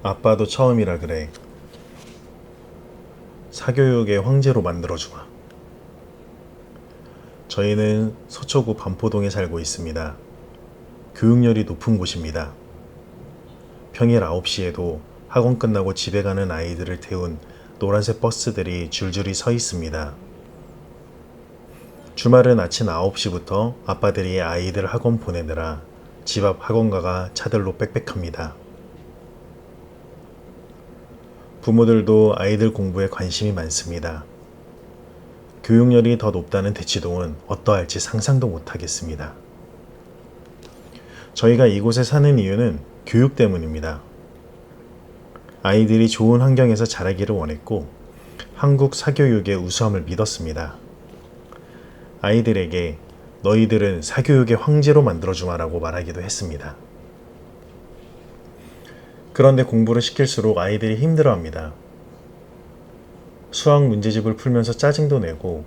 아빠도 처음이라 그래. 사교육의 황제로 만들어주마. 저희는 서초구 반포동에 살고 있습니다. 교육열이 높은 곳입니다. 평일 9시에도 학원 끝나고 집에 가는 아이들을 태운 노란색 버스들이 줄줄이 서 있습니다. 주말은 아침 9시부터 아빠들이 아이들 학원 보내느라 집 앞 학원가가 차들로 빽빽합니다. 부모들도 아이들 공부에 관심이 많습니다. 교육열이 더 높다는 대치동은 어떠할지 상상도 못하겠습니다. 저희가 이곳에 사는 이유는 교육 때문입니다. 아이들이 좋은 환경에서 자라기를 원했고 한국 사교육의 우수함을 믿었습니다. 아이들에게 너희들은 사교육의 황제로 만들어주마라고 말하기도 했습니다. 그런데 공부를 시킬수록 아이들이 힘들어합니다. 수학 문제집을 풀면서 짜증도 내고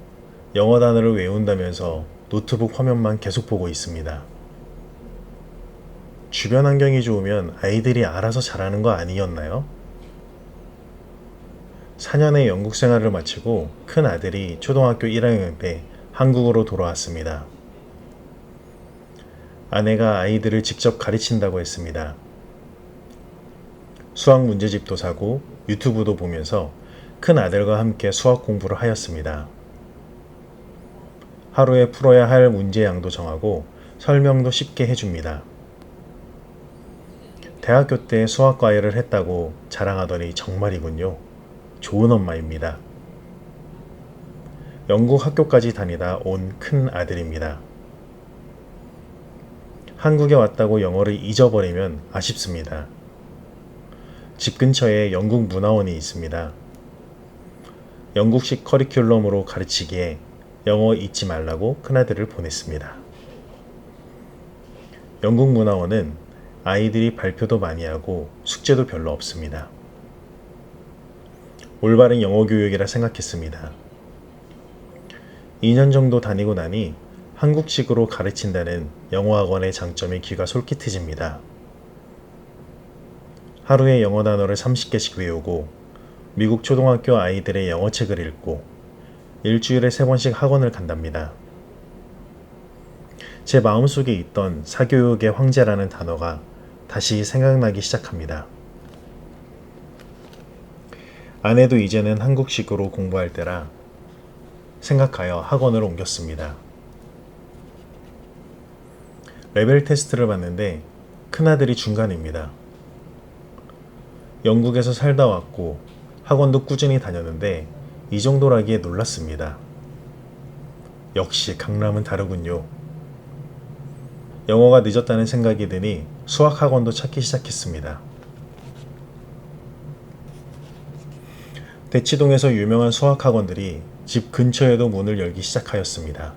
영어 단어를 외운다면서 노트북 화면만 계속 보고 있습니다. 주변 환경이 좋으면 아이들이 알아서 잘하는 거 아니었나요? 4년의 영국 생활을 마치고 큰 아들이 초등학교 1학년 때 한국으로 돌아왔습니다. 아내가 아이들을 직접 가르친다고 했습니다. 수학 문제집도 사고 유튜브도 보면서 큰 아들과 함께 수학 공부를 하였습니다. 하루에 풀어야 할 문제량도 정하고 설명도 쉽게 해줍니다. 대학교 때 수학 과외를 했다고 자랑하더니 정말이군요. 좋은 엄마입니다. 영국 학교까지 다니다 온 큰 아들입니다. 한국에 왔다고 영어를 잊어버리면 아쉽습니다. 집 근처에 영국 문화원이 있습니다. 영국식 커리큘럼으로 가르치기에 영어 잊지 말라고 큰아들을 보냈습니다. 영국 문화원은 아이들이 발표도 많이 하고 숙제도 별로 없습니다. 올바른 영어 교육이라 생각했습니다. 2년 정도 다니고 나니 한국식으로 가르친다는 영어학원의 장점에 귀가 솔깃해집니다. 하루에 영어 단어를 30개씩 외우고 미국 초등학교 아이들의 영어책을 읽고 일주일에 3번씩 학원을 간답니다. 제 마음속에 있던 사교육의 황제라는 단어가 다시 생각나기 시작합니다. 아내도 이제는 한국식으로 공부할 때라 생각하여 학원을 옮겼습니다. 레벨 테스트를 봤는데 큰아들이 중간입니다. 영국에서 살다 왔고 학원도 꾸준히 다녔는데 이 정도라기에 놀랐습니다. 역시 강남은 다르군요. 영어가 늦었다는 생각이 드니 수학학원도 찾기 시작했습니다. 대치동에서 유명한 수학학원들이 집 근처에도 문을 열기 시작하였습니다.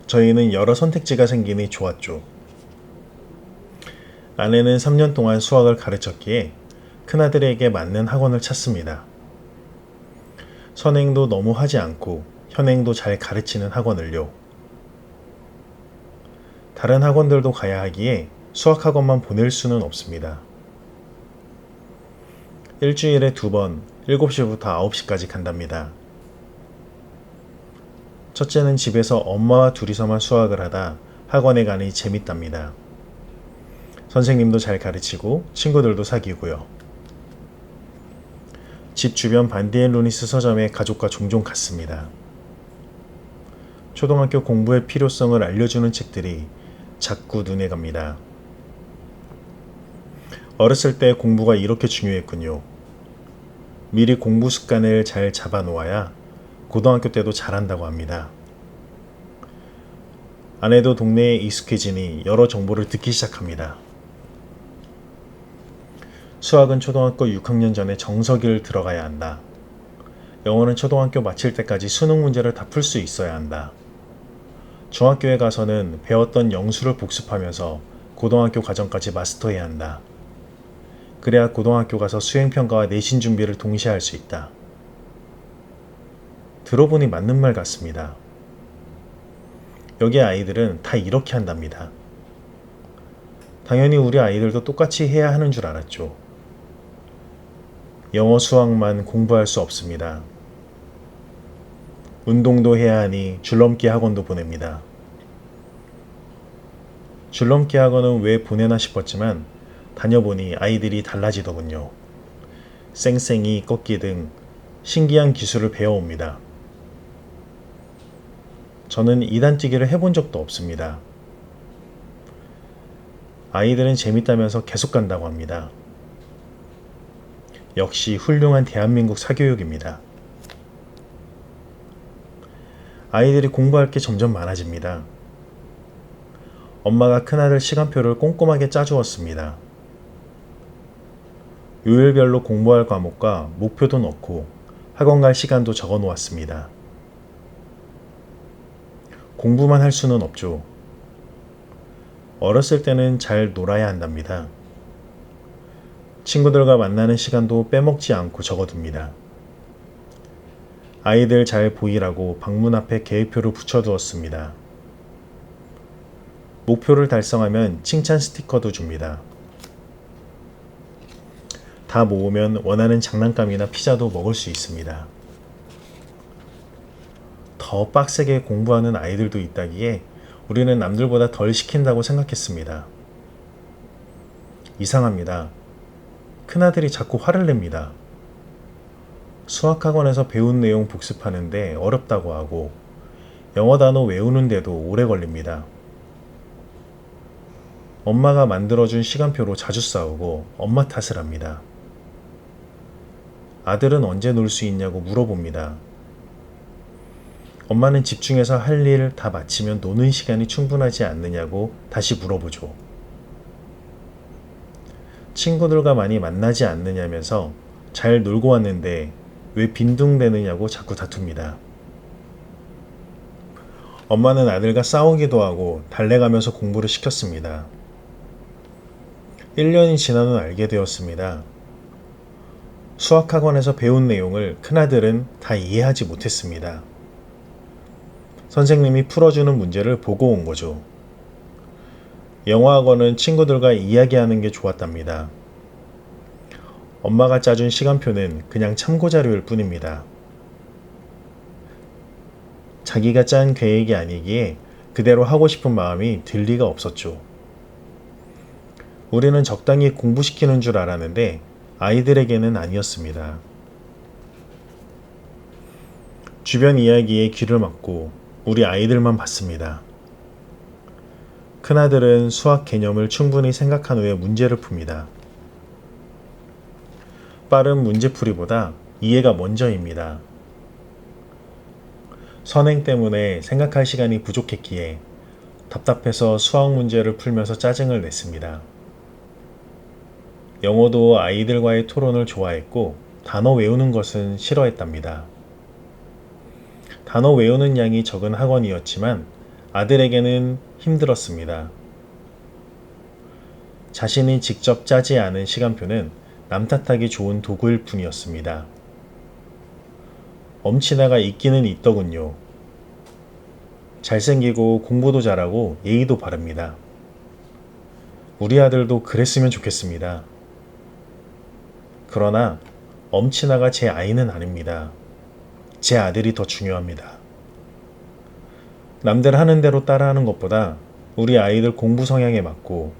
저희는 여러 선택지가 생기니 좋았죠. 아내는 3년 동안 수학을 가르쳤기에 큰아들에게 맞는 학원을 찾습니다. 선행도 너무 하지 않고 현행도 잘 가르치는 학원을요. 다른 학원들도 가야 하기에 수학학원만 보낼 수는 없습니다. 일주일에 2번 7시부터 9시까지 간답니다. 첫째는 집에서 엄마와 둘이서만 수학을 하다 학원에 가니 재밌답니다. 선생님도 잘 가르치고 친구들도 사귀고요. 집 주변 반디앤루니스 서점에 가족과 종종 갔습니다. 초등학교 공부의 필요성을 알려주는 책들이 자꾸 눈에 갑니다. 어렸을 때 공부가 이렇게 중요했군요. 미리 공부 습관을 잘 잡아 놓아야 고등학교 때도 잘한다고 합니다. 아내도 동네에 익숙해지니 여러 정보를 듣기 시작합니다. 수학은 초등학교 6학년 전에 정석을 들어가야 한다. 영어는 초등학교 마칠 때까지 수능 문제를 다 풀 수 있어야 한다. 중학교에 가서는 배웠던 영수를 복습하면서 고등학교 과정까지 마스터해야 한다. 그래야 고등학교 가서 수행평가와 내신 준비를 동시에 할 수 있다. 들어보니 맞는 말 같습니다. 여기 아이들은 다 이렇게 한답니다. 당연히 우리 아이들도 똑같이 해야 하는 줄 알았죠. 영어 수학만 공부할 수 없습니다. 운동도 해야 하니 줄넘기 학원도 보냅니다. 줄넘기 학원은 왜 보내나 싶었지만 다녀보니 아이들이 달라지더군요. 쌩쌩이, 꺾기 등 신기한 기술을 배워옵니다. 저는 2단 뛰기를 해본 적도 없습니다. 아이들은 재밌다면서 계속 간다고 합니다. 역시 훌륭한 대한민국 사교육입니다. 아이들이 공부할 게 점점 많아집니다. 엄마가 큰아들 시간표를 꼼꼼하게 짜주었습니다. 요일별로 공부할 과목과 목표도 넣고 학원 갈 시간도 적어 놓았습니다. 공부만 할 수는 없죠. 어렸을 때는 잘 놀아야 한답니다. 친구들과 만나는 시간도 빼먹지 않고 적어둡니다. 아이들 잘 보이라고 방문 앞에 계획표를 붙여두었습니다. 목표를 달성하면 칭찬 스티커도 줍니다. 다 모으면 원하는 장난감이나 피자도 먹을 수 있습니다. 더 빡세게 공부하는 아이들도 있다기에 우리는 남들보다 덜 시킨다고 생각했습니다. 이상합니다. 큰아들이 자꾸 화를 냅니다. 수학학원에서 배운 내용 복습하는데 어렵다고 하고 영어 단어 외우는데도 오래 걸립니다. 엄마가 만들어준 시간표로 자주 싸우고 엄마 탓을 합니다. 아들은 언제 놀 수 있냐고 물어봅니다. 엄마는 집중해서 할 일 다 마치면 노는 시간이 충분하지 않느냐고 다시 물어보죠. 친구들과 많이 만나지 않느냐면서 잘 놀고 왔는데 왜 빈둥대느냐고 자꾸 다툽니다. 엄마는 아들과 싸우기도 하고 달래가면서 공부를 시켰습니다. 1년이 지난 후 알게 되었습니다. 수학학원에서 배운 내용을 큰아들은 다 이해하지 못했습니다. 선생님이 풀어주는 문제를 보고 온 거죠. 영어학원은 친구들과 이야기하는 게 좋았답니다. 엄마가 짜준 시간표는 그냥 참고자료일 뿐입니다. 자기가 짠 계획이 아니기에 그대로 하고 싶은 마음이 들 리가 없었죠. 우리는 적당히 공부시키는 줄 알았는데 아이들에게는 아니었습니다. 주변 이야기에 귀를 막고 우리 아이들만 봤습니다. 큰아들은 수학 개념을 충분히 생각한 후에 문제를 풉니다. 빠른 문제풀이보다 이해가 먼저입니다. 선행 때문에 생각할 시간이 부족했기에 답답해서 수학 문제를 풀면서 짜증을 냈습니다. 영어도 아이들과의 토론을 좋아했고 단어 외우는 것은 싫어했답니다. 단어 외우는 양이 적은 학원이었지만 아들에게는 힘들었습니다. 자신이 직접 짜지 않은 시간표는 남 탓하기 좋은 도구일 뿐이었습니다. 엄친아가 있기는 있더군요. 잘생기고 공부도 잘하고 예의도 바릅니다. 우리 아들도 그랬으면 좋겠습니다. 그러나 엄친아가 제 아이는 아닙니다. 제 아들이 더 중요합니다. 남들 하는 대로 따라하는 것보다 우리 아이들 공부 성향에 맞고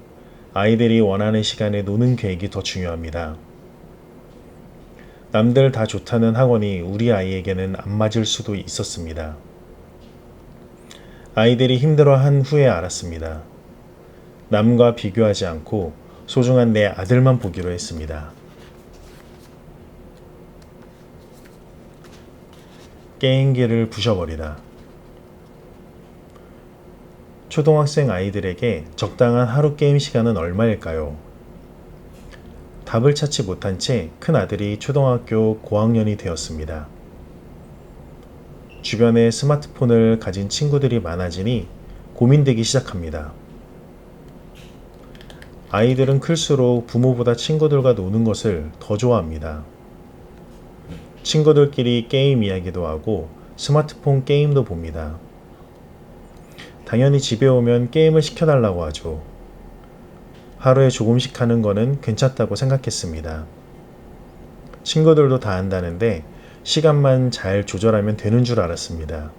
아이들이 원하는 시간에 노는 계획이 더 중요합니다. 남들 다 좋다는 학원이 우리 아이에게는 안 맞을 수도 있었습니다. 아이들이 힘들어한 후에 알았습니다. 남과 비교하지 않고 소중한 내 아들만 보기로 했습니다. 게임기를 부셔버리다. 초등학생 아이들에게 적당한 하루 게임 시간은 얼마일까요? 답을 찾지 못한 채 큰아들이 초등학교 고학년이 되었습니다. 주변에 스마트폰을 가진 친구들이 많아지니 고민되기 시작합니다. 아이들은 클수록 부모보다 친구들과 노는 것을 더 좋아합니다. 친구들끼리 게임 이야기도 하고 스마트폰 게임도 봅니다. 당연히 집에 오면 게임을 시켜달라고 하죠. 하루에 조금씩 하는 거는 괜찮다고 생각했습니다. 친구들도 다 한다는데 시간만 잘 조절하면 되는 줄 알았습니다.